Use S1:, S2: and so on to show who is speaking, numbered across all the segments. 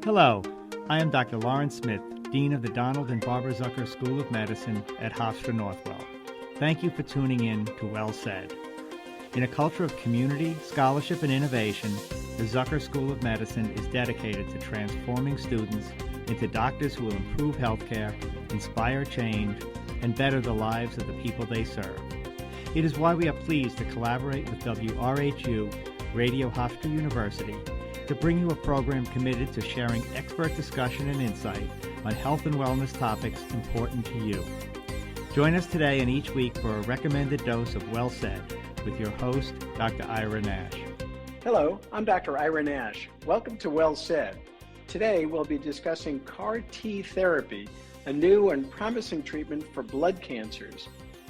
S1: Hello, I am Dr. Lawrence Smith, Dean of the Donald and Barbara Zucker School of Medicine at Hofstra Northwell. Thank you for tuning in to Well Said. In a culture of community, scholarship, and innovation, the Zucker School of Medicine is dedicated to transforming students into doctors who will improve healthcare, inspire change, and better the lives of the people they serve. It is why we are pleased to collaborate with WRHU Radio Hofstra University to bring you a program committed to sharing expert discussion and insight on health and wellness topics important to you. Join us today and each week for a recommended dose of Well Said with your host, Dr. Ira Nash.
S2: Hello, I'm Dr. Ira Nash. Welcome to Well Said. Today we'll be discussing CAR T therapy, a new and promising treatment for blood cancers.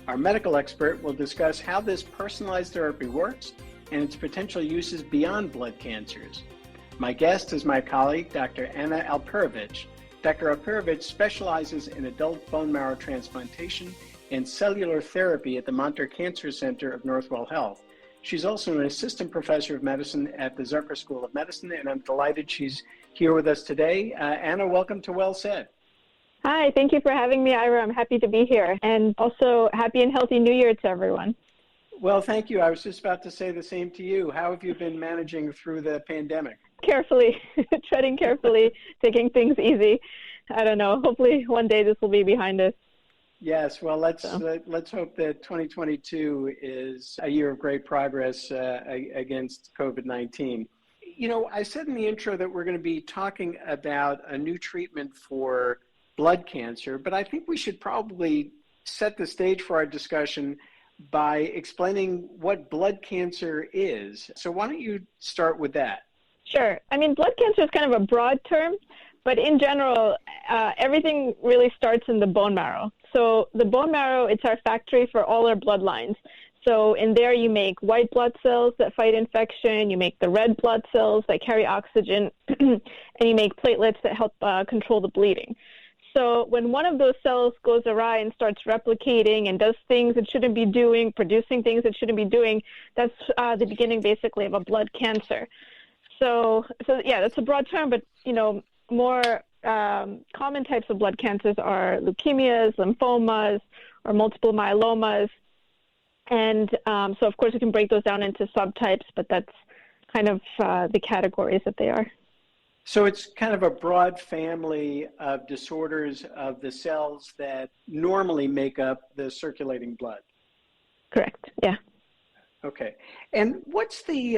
S2: Our medical expert will discuss how this personalized therapy works and its potential uses beyond blood cancers. My guest is my colleague, Dr. Anna Alperovich. Dr. Alperovich specializes in adult bone marrow transplantation and cellular therapy at the Monter Cancer Center of Northwell Health. She's also an assistant professor of medicine at the Zucker School of Medicine, and I'm delighted she's here with us today. Anna, welcome to Well Said.
S3: Hi, thank you for having me, Ira. I'm happy to be here. And also, happy and healthy New Year to everyone.
S2: Well, thank you. I was just about to say the same to you. How have you been managing through the pandemic?
S3: Carefully, treading carefully, taking things easy. I don't know. Hopefully one day this will be behind us.
S2: Yes, well, let's hope that 2022 is a year of great progress against COVID-19. You know, I said in the intro that we're going to be talking about a new treatment for blood cancer, but I think we should probably set the stage for our discussion by explaining what blood cancer is. So why don't you start with that?
S3: Sure. I mean, blood cancer is kind of a broad term, but in general, everything really starts in the bone marrow. So the bone marrow, it's our factory for all our bloodlines. So in there, you make white blood cells that fight infection, you make the red blood cells that carry oxygen, and you make platelets that help control the bleeding. So when one of those cells goes awry and starts replicating and does things it shouldn't be doing, producing things it shouldn't be doing, that's the beginning basically of a blood cancer. So yeah, that's a broad term, but you know, more common types of blood cancers are leukemias, lymphomas, or multiple myelomas. And so of course we can break those down into subtypes, but that's kind of the categories that they are.
S2: So it's kind of a broad family of disorders of the cells that normally make up the circulating blood.
S3: Correct, yeah.
S2: Okay. And what's the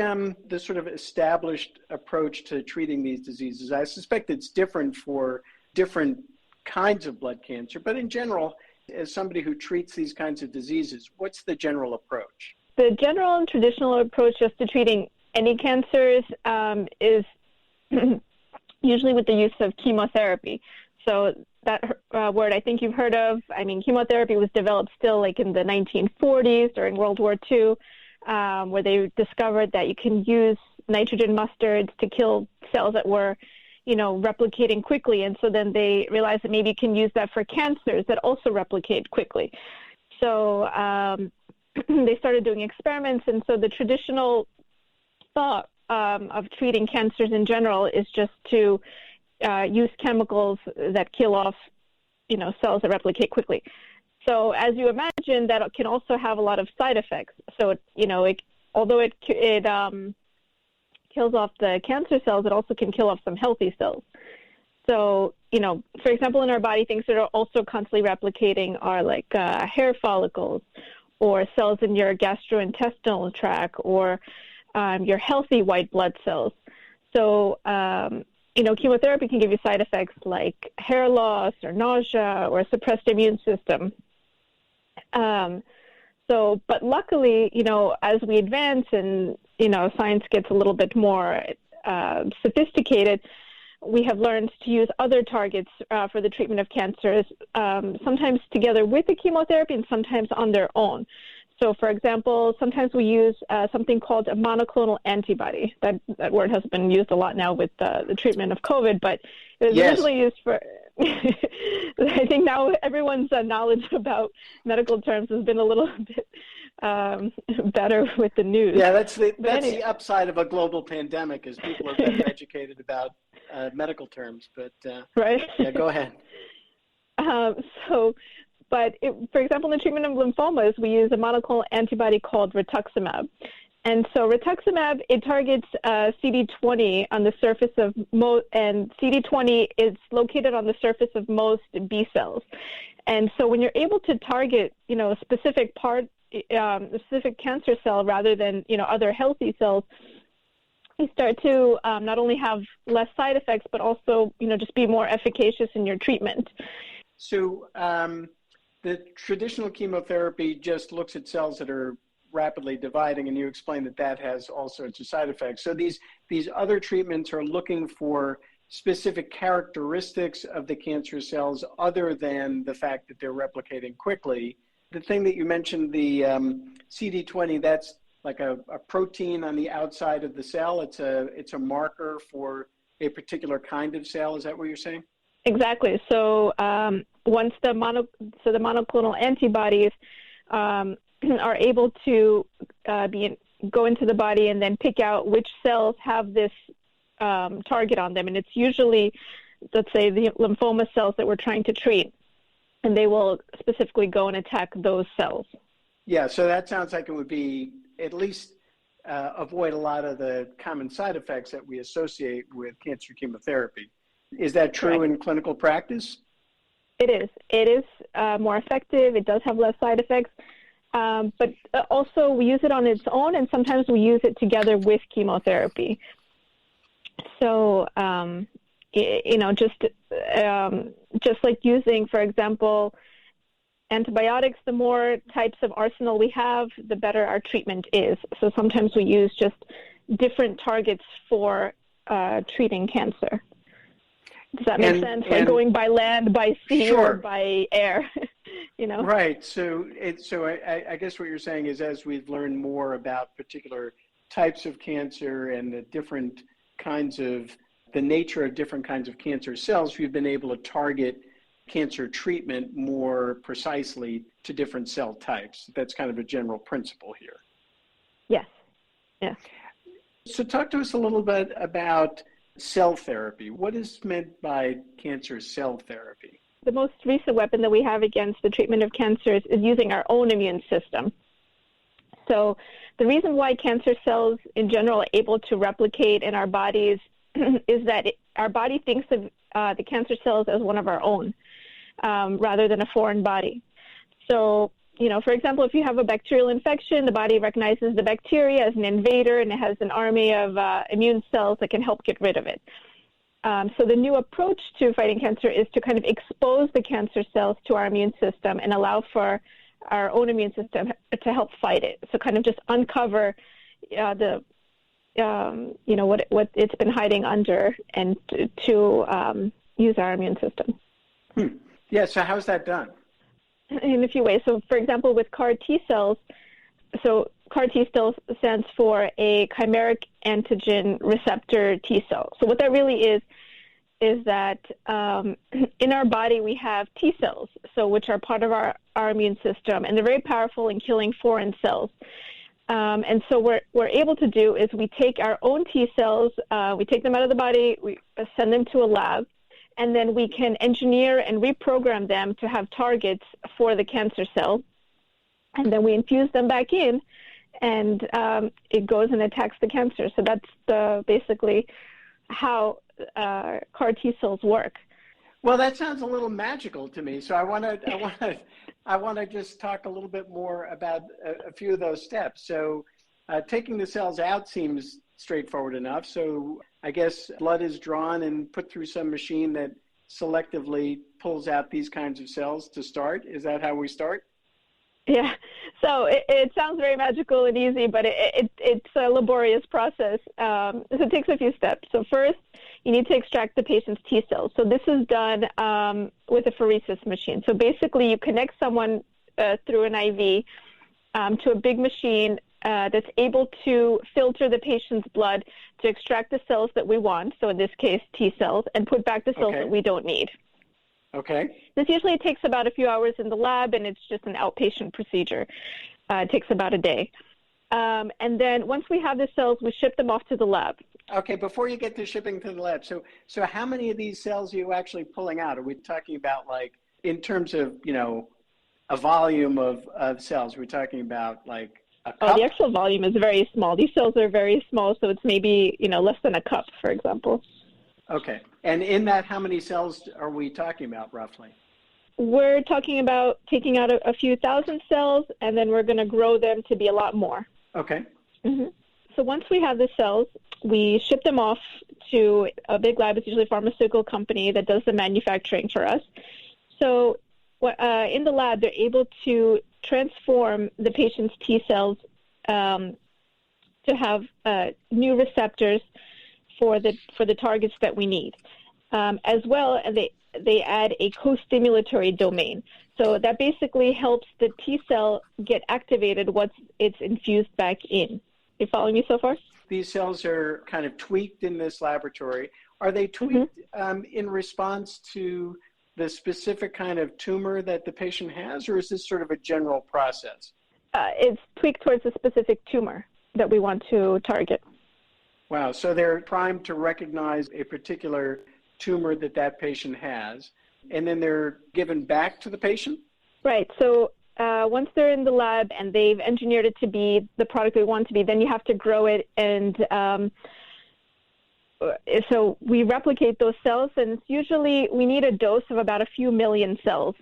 S2: sort of established approach to treating these diseases? I suspect it's different for different kinds of blood cancer, but in general, as somebody who treats these kinds of diseases, what's the general approach?
S3: The general and traditional approach just to treating any cancers is usually with the use of chemotherapy. So that word I think you've heard of. I mean, chemotherapy was developed still like in the 1940s during World War II, where they discovered that you can use nitrogen mustards to kill cells that were, you know, replicating quickly. And so then they realized that maybe you can use that for cancers that also replicate quickly. So they started doing experiments. And so the traditional thought of treating cancers in general is just to use chemicals that kill off, you know, cells that replicate quickly. So as you imagine, that can also have a lot of side effects. So, although it kills off the cancer cells, it also can kill off some healthy cells. So, you know, for example, in our body, things that are also constantly replicating are like hair follicles or cells in your gastrointestinal tract or your healthy white blood cells. So, chemotherapy can give you side effects like hair loss or nausea or a suppressed immune system. But luckily, you know, as we advance and, you know, science gets a little bit more sophisticated, we have learned to use other targets for the treatment of cancers, sometimes together with the chemotherapy and sometimes on their own. So, for example, sometimes we use something called a monoclonal antibody. That word has been used a lot now with the treatment of COVID, but it was originally used for, I think now everyone's knowledge about medical terms has been a little bit better with the news.
S2: Yeah, that's the upside of a global pandemic is people are better educated about medical terms, but
S3: right.
S2: yeah, go ahead.
S3: For example, in the treatment of lymphomas, we use a monoclonal antibody called rituximab. And so rituximab, it targets CD20 on the surface of and CD20 is located on the surface of most B cells. And so when you're able to target, a specific part, a specific cancer cell rather than, other healthy cells, you start to not only have less side effects, but also, just be more efficacious in your treatment.
S2: So the traditional chemotherapy just looks at cells that are rapidly dividing, and you explained that has all sorts of side effects. So these other treatments are looking for specific characteristics of the cancer cells other than the fact that they're replicating quickly. The thing that you mentioned, the CD20, that's like a protein on the outside of the cell. It's a marker for a particular kind of cell. Is that what you're saying?
S3: Exactly. So once the monoclonal antibodies are able to go into the body and then pick out which cells have this target on them, and it's usually, let's say, the lymphoma cells that we're trying to treat, and they will specifically go and attack those cells.
S2: Yeah, so that sounds like it would be at least avoid a lot of the common side effects that we associate with cancer chemotherapy. Is that true
S3: Correct.
S2: in clinical practice?
S3: It is. It is more effective. It does have less side effects. But also we use it on its own, and sometimes we use it together with chemotherapy. So, just like using, for example, antibiotics, the more types of arsenal we have, the better our treatment is. So sometimes we use just different targets for treating cancer. Does that make sense? Like going by land, by sea,
S2: sure.
S3: or by air,
S2: Right. So I guess what you're saying is, as we've learned more about particular types of cancer and the nature of different kinds of cancer cells, we've been able to target cancer treatment more precisely to different cell types. That's kind of a general principle here.
S3: Yes. Yes.
S2: So talk to us a little bit about cell therapy. What is meant by cancer cell therapy?
S3: The most recent weapon that we have against the treatment of cancers is using our own immune system. So the reason why cancer cells in general are able to replicate in our bodies is that our body thinks of the cancer cells as one of our own, rather than a foreign body. So, for example, if you have a bacterial infection, the body recognizes the bacteria as an invader, and it has an army of immune cells that can help get rid of it. So the new approach to fighting cancer is to kind of expose the cancer cells to our immune system and allow for our own immune system to help fight it. So kind of just uncover what it's been hiding under, and to use our immune system.
S2: Yeah, so how's that done?
S3: In a few ways. So, for example, with CAR T cells, so CAR T cells stands for a chimeric antigen receptor T cell. So what that really is that in our body we have T cells, which are part of our immune system, and they're very powerful in killing foreign cells. And so what we're able to do is we take our own T cells, we take them out of the body, we send them to a lab, and then we can engineer and reprogram them to have targets for the cancer cell. And then we infuse them back in, and it goes and attacks the cancer. So that's basically how CAR T cells work.
S2: Well, that sounds a little magical to me. So I want to just talk a little bit more about a few of those steps. So taking the cells out seems straightforward enough. So I guess blood is drawn and put through some machine that selectively pulls out these kinds of cells to start. Is that how we start?
S3: Yeah. So it sounds very magical and easy, but it's a laborious process. So it takes a few steps. So first, you need to extract the patient's T cells. So this is done with a pheresis machine. So basically, you connect someone through an IV to a big machine that's able to filter the patient's blood to extract the cells that we want, so in this case, T cells, and put back the cells that we don't need.
S2: Okay.
S3: This usually takes about a few hours in the lab, and it's just an outpatient procedure. It takes about a day. And then once we have the cells, we ship them off to the lab.
S2: Okay, before you get to shipping to the lab, so how many of these cells are you actually pulling out? Are we talking about, like, in terms of, a volume of cells? Are we talking about like a cup?
S3: Oh, the actual volume is very small. These cells are very small, so it's maybe, less than a cup, for example.
S2: Okay. And in that, how many cells are we talking about roughly?
S3: We're talking about taking out a few thousand cells, and then we're going to grow them to be a lot more.
S2: Okay.
S3: Mm-hmm. So once we have the cells, we ship them off to a big lab. It's usually a pharmaceutical company that does the manufacturing for us. So in the lab, they're able to transform the patient's T cells to have new receptors for the targets that we need. As well, they add a co-stimulatory domain. So that basically helps the T cell get activated once it's infused back in. You following me so far?
S2: These cells are kind of tweaked in this laboratory. Are they tweaked in response to the specific kind of tumor that the patient has, or is this sort of a general process?
S3: It's tweaked towards a specific tumor that we want to target.
S2: Wow, so they're primed to recognize a particular tumor that patient has, and then they're given back to the patient?
S3: Right, so once they're in the lab and they've engineered it to be the product we want it to be, then you have to grow it, and so we replicate those cells, and usually we need a dose of about a few million cells.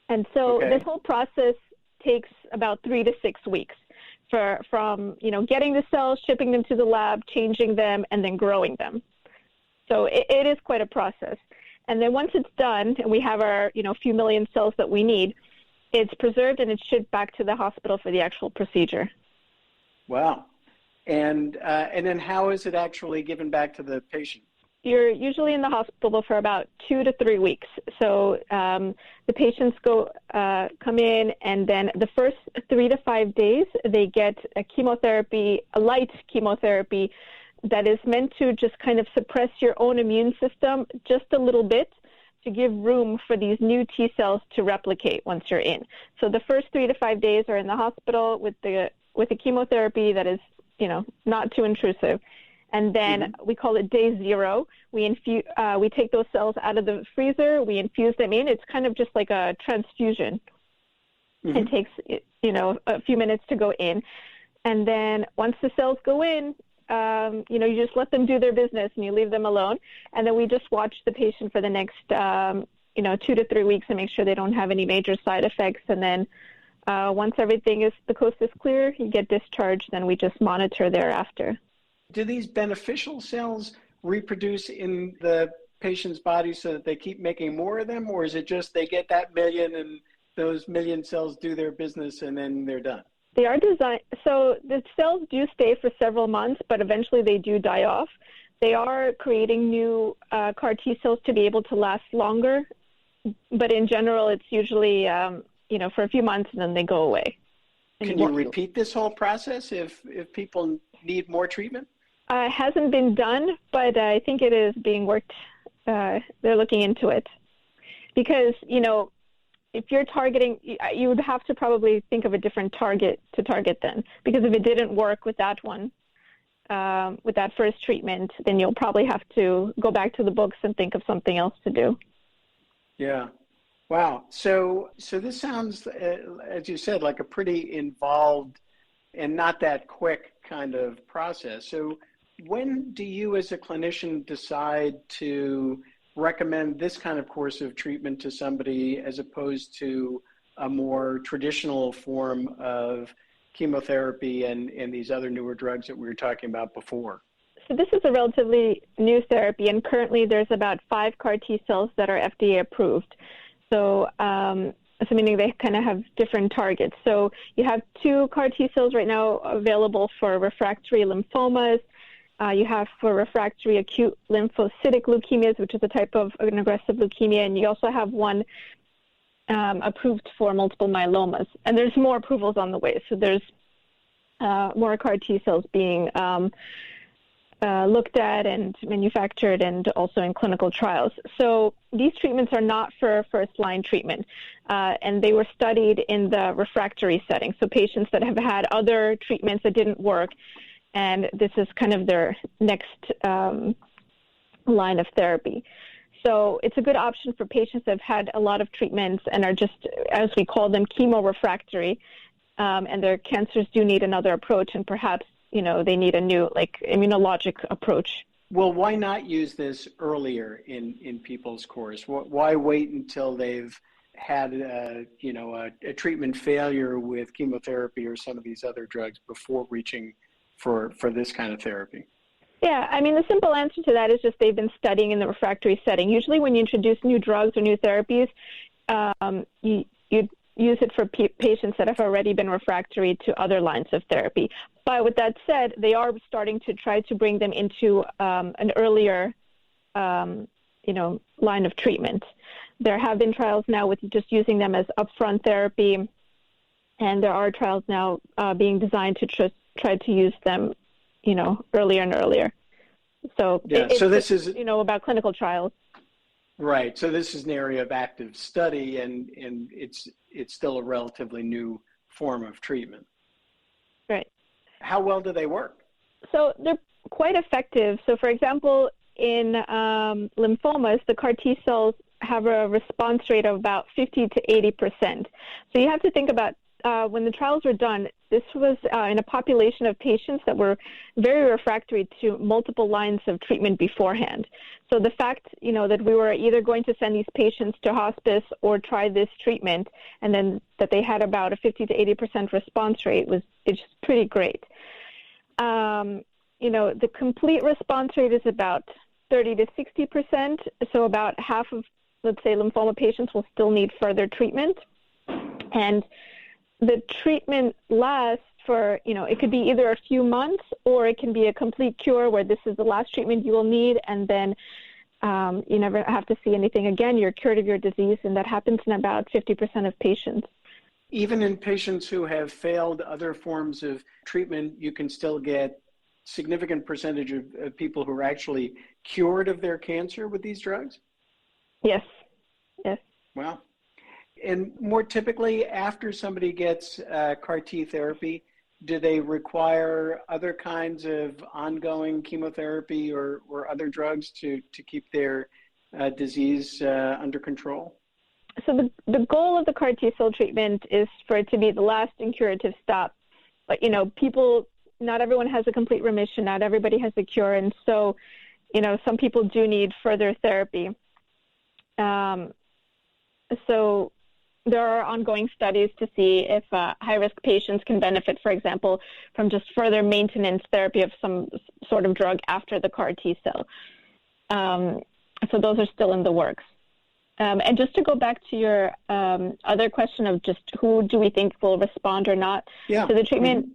S3: And so this whole process takes about 3 to 6 weeks from getting the cells, shipping them to the lab, changing them, and then growing them. So it is quite a process. And then once it's done, and we have our few million cells that we need, it's preserved and it's shipped back to the hospital for the actual procedure. Wow.
S2: And then how is it actually given back to the patient?
S3: You're usually in the hospital for about 2 to 3 weeks. So the patients come in, and then the first 3 to 5 days, they get a light chemotherapy that is meant to just kind of suppress your own immune system just a little bit to give room for these new T cells to replicate once you're in. So the first 3 to 5 days are in the hospital with the chemotherapy that is not too intrusive. And then we call it day 0. We take those cells out of the freezer, we infuse them in. It's kind of just like a transfusion. It takes, a few minutes to go in. And then once the cells go in, you just let them do their business and you leave them alone. And then we just watch the patient for the next, 2 to 3 weeks and make sure they don't have any major side effects. And then once the coast is clear, you get discharged, then we just monitor thereafter.
S2: Do these beneficial cells reproduce in the patient's body so that they keep making more of them, or is it just they get that million and those million cells do their business and then they're done?
S3: They are designed, so the cells do stay for several months, but eventually they do die off. They are creating new CAR T cells to be able to last longer, but in general, it's usually, for a few months and then they go away.
S2: Can you repeat this whole process if people need more treatment?
S3: It hasn't been done, but I think it is being worked. They're looking into it. Because, if you're targeting, you would have to probably think of a different target to target then. Because if it didn't work with that one, with that first treatment, then you'll probably have to go back to the books and think of something else to do.
S2: Yeah. Wow. So this sounds, as you said, like a pretty involved and not that quick kind of process. So when do you as a clinician decide to recommend this kind of course of treatment to somebody as opposed to a more traditional form of chemotherapy and these other newer drugs that we were talking about before?
S3: So this is a relatively new therapy, and currently there's about 5 CAR T cells that are FDA approved. So meaning they kind of have different targets. So you have 2 CAR T cells right now available for refractory lymphomas. You have for refractory acute lymphocytic leukemias, which is a type of an aggressive leukemia, and you also have one approved for multiple myelomas. And there's more approvals on the way. So there's more CAR T cells being looked at and manufactured, and also in clinical trials. So these treatments are not for first-line treatment, and they were studied in the refractory setting. So patients that have had other treatments that didn't work, and this is kind of their next line of therapy. So it's a good option for patients that have had a lot of treatments and are just, as we call them, chemo-refractory, and their cancers do need another approach, and perhaps they need a new, immunologic approach.
S2: Well, why not use this earlier in people's course? Why wait until they've had a treatment failure with chemotherapy or some of these other drugs before reaching for this kind of therapy?
S3: Yeah, I mean, the simple answer to that is just they've been studying in the refractory setting. Usually when you introduce new drugs or new therapies, you use it for patients that have already been refractory to other lines of therapy. But with that said, they are starting to try to bring them into an earlier, line of treatment. There have been trials now with just using them as upfront therapy, and there are trials now being designed to try to use them, earlier and earlier. So
S2: yeah, so this is
S3: about clinical trials.
S2: Right. So this is an area of active study, and it's still a relatively new form of treatment.
S3: Right.
S2: How well do they work? So
S3: they're quite effective. So, for example, in lymphomas, the CAR T cells have a response rate of about 50 to 80%. So you have to think about when the trials were done, this was in a population of patients that were very refractory to multiple lines of treatment beforehand. So the fact, that we were either going to send these patients to hospice or try this treatment, and then that they had about a 50 to 80% response rate it's just pretty great. The complete response rate is about 30 to 60%. So about half of, let's say, lymphoma patients will still need further treatment. And the treatment lasts for, it could be either a few months or it can be a complete cure where this is the last treatment you will need, and then you never have to see anything again. You're cured of your disease, and that happens in about 50% of patients.
S2: Even in patients who have failed other forms of treatment, you can still get significant percentage of people who are actually cured of their cancer with these drugs?
S3: Yes. Yes.
S2: Wow. And more typically, after somebody gets CAR T therapy, do they require other kinds of ongoing chemotherapy or other drugs to keep their disease under control?
S3: So the goal of the CAR T cell treatment is for it to be the last and curative stop. But, not everyone has a complete remission. Not everybody has a cure. And so, some people do need further therapy. So there are ongoing studies to see if high-risk patients can benefit, for example, from just further maintenance therapy of some sort of drug after the CAR T cell. So those are still in the works. And just to go back to your other question of just who do we think will respond or not to the treatment,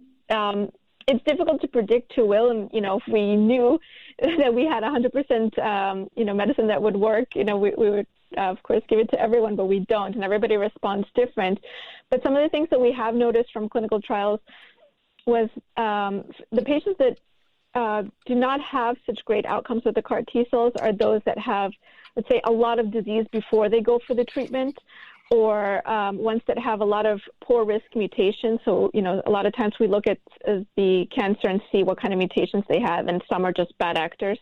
S3: it's difficult to predict who will. And, if we knew that we had 100%, medicine that would work, we would, of course, give it to everyone, but we don't, and everybody responds different. But some of the things that we have noticed from clinical trials was the patients that do not have such great outcomes with the CAR T cells are those that have, let's say, a lot of disease before they go for the treatment, or ones that have a lot of poor risk mutations. So, a lot of times we look at the cancer and see what kind of mutations they have, and some are just bad actors.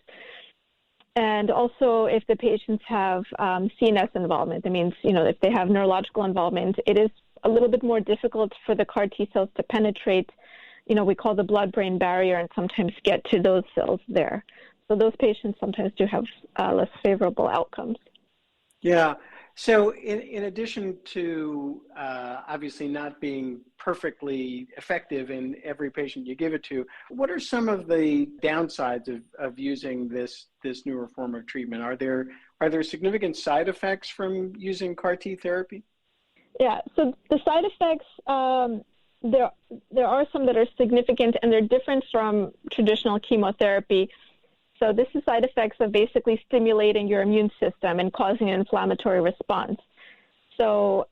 S3: And also if the patients have CNS involvement, that means, if they have neurological involvement, it is a little bit more difficult for the CAR T cells to penetrate, we call the blood-brain barrier, and sometimes get to those cells there. So those patients sometimes do have less favorable outcomes.
S2: Yeah. So in addition to obviously not being perfectly effective in every patient you give it to, what are some of the downsides of using this newer form of treatment? Are there significant side effects from using CAR T therapy?
S3: Yeah. So the side effects, there are some that are significant, and they're different from traditional chemotherapy. So this is side effects of basically stimulating your immune system and causing an inflammatory response. So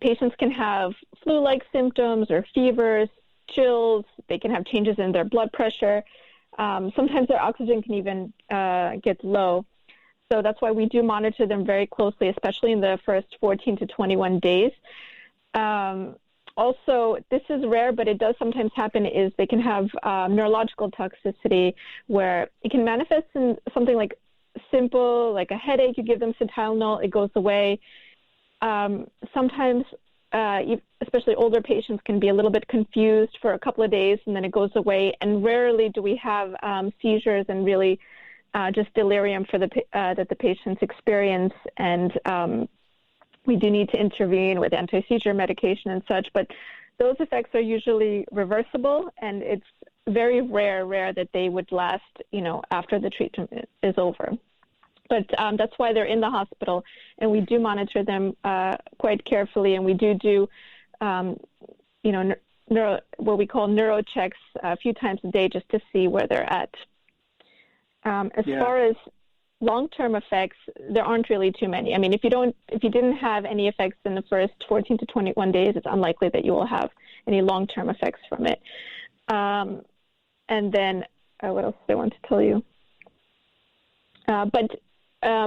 S3: patients can have flu-like symptoms or fevers, chills. They can have changes in their blood pressure. Sometimes their oxygen can even get low. So that's why we do monitor them very closely, especially in the first 14 to 21 days. Also, this is rare, but it does sometimes happen, is they can have neurological toxicity where it can manifest in something like simple, like a headache. You give them Tylenol, it goes away. Sometimes, especially older patients, can be a little bit confused for a couple of days, and then it goes away. And rarely do we have seizures and really just delirium for that the patients experience. And we do need to intervene with anti-seizure medication and such, but those effects are usually reversible, and it's very rare that they would last, after the treatment is over. But that's why they're in the hospital, and we do monitor them quite carefully, and we do what we call neuro checks a few times a day just to see where they're at. As far as long-term effects, there aren't really too many. I mean, if you didn't have any effects in the first 14 to 21 days, it's unlikely that you will have any long-term effects from it. And then, what else did I want to tell you? But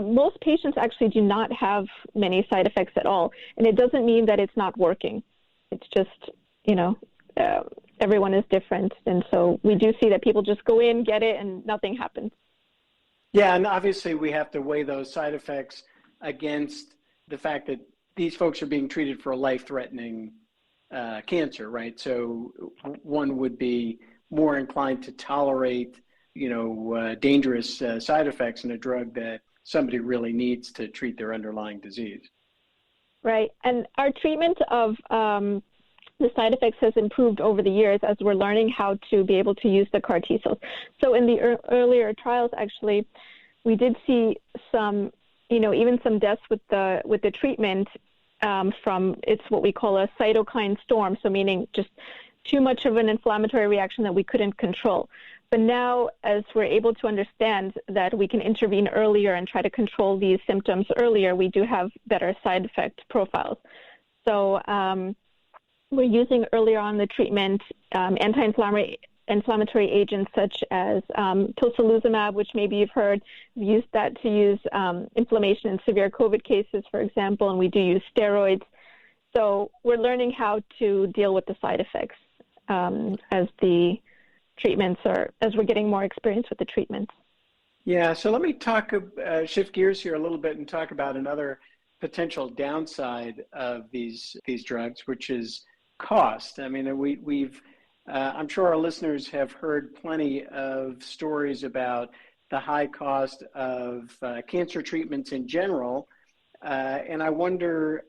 S3: most patients actually do not have many side effects at all, and it doesn't mean that it's not working. It's just, everyone is different, and so we do see that people just go in, get it, and nothing happens.
S2: Yeah, and obviously we have to weigh those side effects against the fact that these folks are being treated for a life-threatening cancer, right? So one would be more inclined to tolerate, dangerous side effects in a drug that somebody really needs to treat their underlying disease. Right,
S3: and our treatment of the side effects has improved over the years as we're learning how to be able to use the CAR T cells. So in the earlier trials, actually, we did see some, even some deaths with the treatment from, it's what we call a cytokine storm, so meaning just too much of an inflammatory reaction that we couldn't control. But now, as we're able to understand that we can intervene earlier and try to control these symptoms earlier, we do have better side effect profiles. So we're using earlier on the treatment anti-inflammatory agents such as tocilizumab, which maybe you've heard. We've used that to use inflammation in severe COVID cases, for example, and we do use steroids. So we're learning how to deal with the side effects as the treatments as we're getting more experience with the treatments.
S2: Yeah, so let me shift gears here a little bit and talk about another potential downside of these drugs, which is cost. I mean, I'm sure our listeners have heard plenty of stories about the high cost of cancer treatments in general. And I wonder,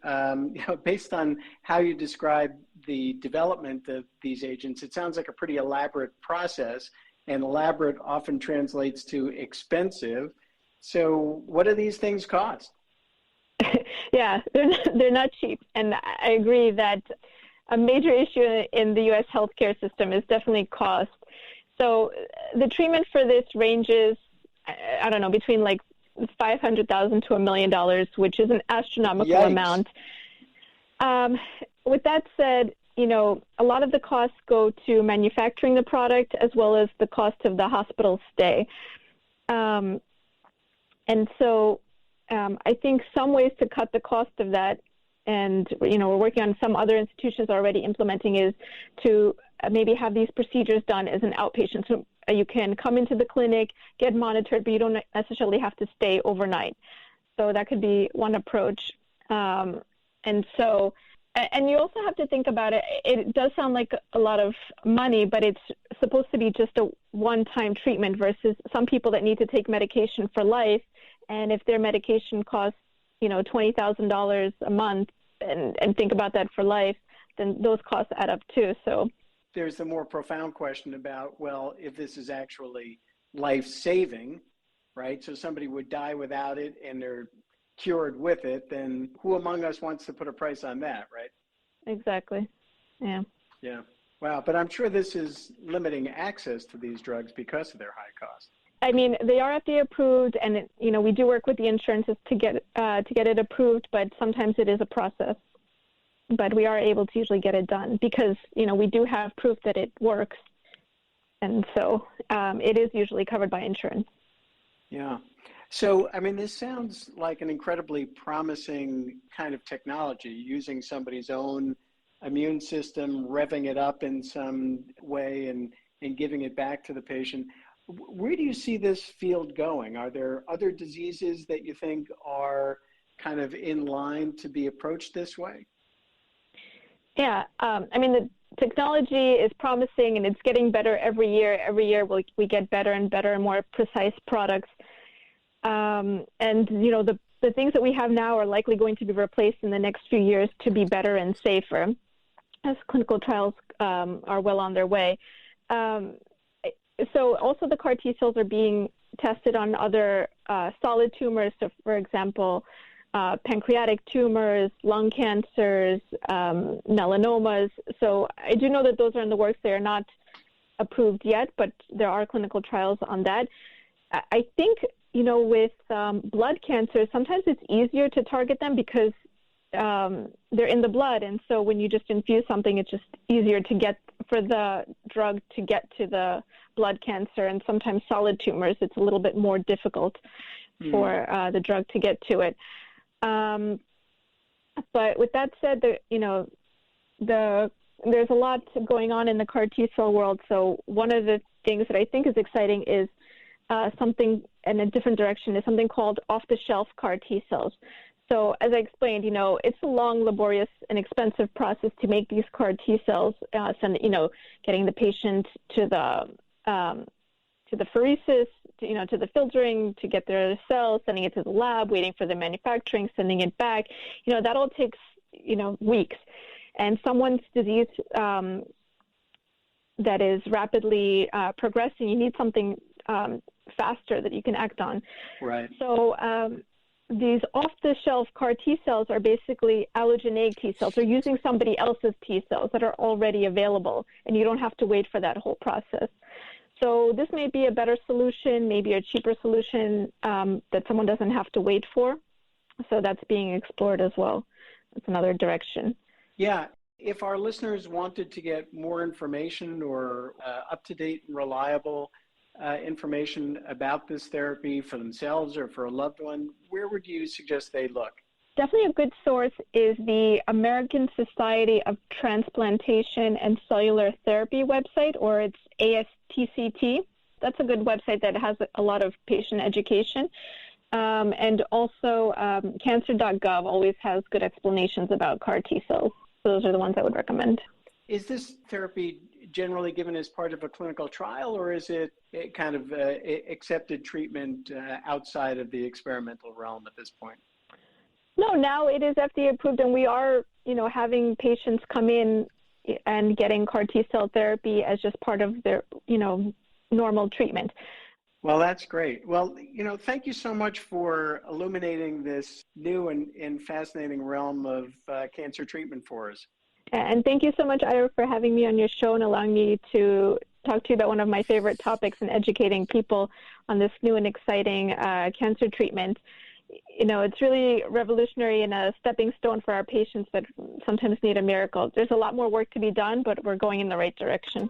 S2: based on how you describe the development of these agents, it sounds like a pretty elaborate process, and elaborate often translates to expensive. So what do these things cost?
S3: Yeah, they're not cheap. And I agree that a major issue in the U.S. healthcare system is definitely cost. So the treatment for this ranges, I don't know, between like $500,000 to $1 million, which is an astronomical amount. With that said, a lot of the costs go to manufacturing the product as well as the cost of the hospital stay. And so I think some ways to cut the cost of that, and we're working on some other institutions already implementing, is to maybe have these procedures done as an outpatient. So you can come into the clinic, get monitored, but you don't necessarily have to stay overnight. So that could be one approach. And you also have to think about it. It does sound like a lot of money, but it's supposed to be just a one-time treatment versus some people that need to take medication for life. And if their medication costs, $20,000 a month, and think about that for life, then those costs add up too. So
S2: there's the more profound question about, well, if this is actually life-saving, right? So somebody would die without it and they're cured with it, then who among us wants to put a price on that, right?
S3: Exactly. Yeah.
S2: Yeah. Wow. But I'm sure this is limiting access to these drugs because of their high cost.
S3: I mean, they are FDA approved, and we do work with the insurances to get it approved, but sometimes it is a process. But we are able to usually get it done because we do have proof that it works, And so it is usually covered by insurance.
S2: Yeah. So, I mean, this sounds like an incredibly promising kind of technology, using somebody's own immune system, revving it up in some way and giving it back to the patient. Where do you see this field going? Are there other diseases that you think are kind of in line to be approached this way?
S3: Yeah, I mean, the technology is promising and it's getting better every year. Every year we get better and better and more precise products. And, you know, the things that we have now are likely going to be replaced in the next few years to be better and safer as clinical trials are well on their way. So also the CAR T cells are being tested on other solid tumors. So, for example, pancreatic tumors, lung cancers, melanomas. So I do know that those are in the works. They are not approved yet, but there are clinical trials on that. I think, you know, with blood cancers, sometimes it's easier to target them because they're in the blood. And so when you just infuse something, it's just easier to get for the drug to get to the blood cancer. And sometimes solid tumors, it's a little bit more difficult for the drug to get to it. But with that said, there's a lot going on in the CAR T cell world. So one of the things that I think is exciting is something in a different direction is something called off-the-shelf CAR T cells. So as I explained, you know, it's a long, laborious, and expensive process to make these CAR T cells. Getting the patient to the pheresis, to the filtering, to get their cells, sending it to the lab, waiting for the manufacturing, sending it back. You know, that all takes, weeks. And someone's disease that is rapidly progressing, you need something faster that you can act on.
S2: Right.
S3: So these off-the-shelf CAR T cells are basically allogeneic T cells. They're using somebody else's T cells that are already available, and you don't have to wait for that whole process. So this may be a better solution, maybe a cheaper solution that someone doesn't have to wait for. So that's being explored as well. That's another direction.
S2: Yeah. If our listeners wanted to get more information or up-to-date and reliable information about this therapy for themselves or for a loved one, where would you suggest they look?
S3: Definitely a good source is the American Society of Transplantation and Cellular Therapy website, or it's ASTCT. That's a good website that has a lot of patient education. And also cancer.gov always has good explanations about CAR T cells. So those are the ones I would recommend. Is
S2: this therapy generally given as part of a clinical trial, or is it kind of accepted treatment outside of the experimental realm at this point?
S3: No, now it is FDA approved, and we are, having patients come in and getting CAR T cell therapy as just part of their, normal treatment.
S2: Well, that's great. Well, thank you so much for illuminating this new and fascinating realm of cancer treatment for us.
S3: And thank you so much, Ira, for having me on your show and allowing me to talk to you about one of my favorite topics and educating people on this new and exciting cancer treatment. It's really revolutionary and a stepping stone for our patients that sometimes need a miracle. There's a lot more work to be done, but we're going in the right direction.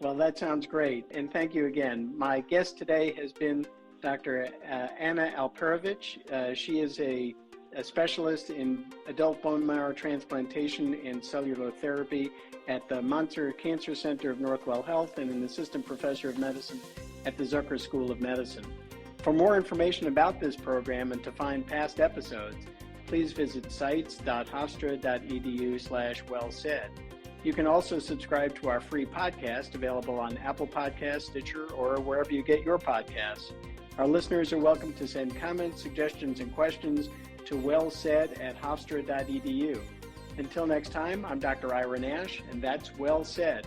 S2: Well, that sounds great. And thank you again. My guest today has been Dr. Anna Alperovich. She is a specialist in adult bone marrow transplantation and cellular therapy at the Monter Cancer Center of Northwell Health and an assistant professor of medicine at the Zucker School of Medicine. For more information about this program and to find past episodes, please visit sites.hofstra.edu/wellsaid. You can also subscribe to our free podcast available on Apple Podcasts, Stitcher, or wherever you get your podcasts. Our listeners are welcome to send comments, suggestions, and questions to wellsaid@hofstra.edu. Until next time, I'm Dr. Ira Nash, and that's Well Said.